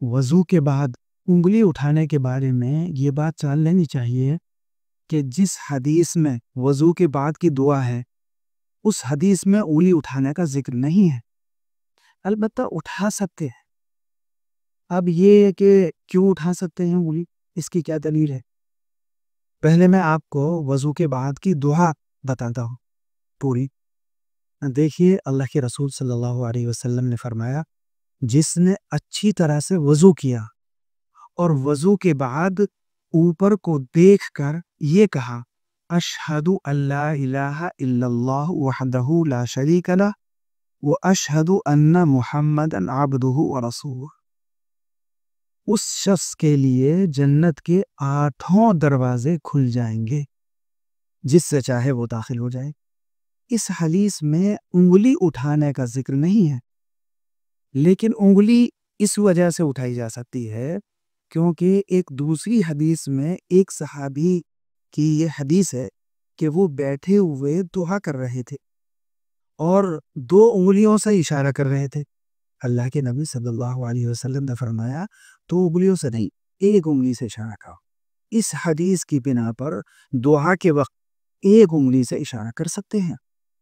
وضو کے بعد انگلی اٹھانے کے بارے میں یہ بات جان لینی چاہیے کہ جس حدیث میں وضو کے بعد کی دعا ہے اس حدیث میں انگلی اٹھانے کا ذکر نہیں ہے۔ البتہ اٹھا سکتے ہیں۔ اب یہ ہے کہ کیوں اٹھا سکتے ہیں انگلی، اس کی کیا دلیل ہے؟ پہلے میں آپ کو وضو کے بعد کی دعا بتاتا ہوں پوری۔ دیکھیے، اللہ کے رسول صلی اللہ علیہ وسلم نے فرمایا، جس نے اچھی طرح سے وضو کیا اور وضو کے بعد اوپر کو دیکھ کر یہ کہا، اشہد ان لا الہ الا اللہ وحدہ لا شریک لہ واشہد ان محمدًا عبدہ ورسولہ، اس شخص کے لیے جنت کے 8 دروازے کھل جائیں گے، جس سے چاہے وہ داخل ہو جائے۔ اس حدیث میں انگلی اٹھانے کا ذکر نہیں ہے، لیکن انگلی اس وجہ سے اٹھائی جا سکتی ہے کیونکہ ایک دوسری حدیث میں ایک صحابی کی یہ حدیث ہے کہ وہ بیٹھے ہوئے دعا کر رہے تھے اور 2 انگلیوں سے اشارہ کر رہے تھے۔ اللہ کے نبی صلی اللہ علیہ وسلم نے فرمایا 2 انگلیوں سے نہیں، 1 انگلی سے اشارہ کرو۔ اس حدیث کی بنا پر دعا کے وقت 1 انگلی سے اشارہ کر سکتے ہیں۔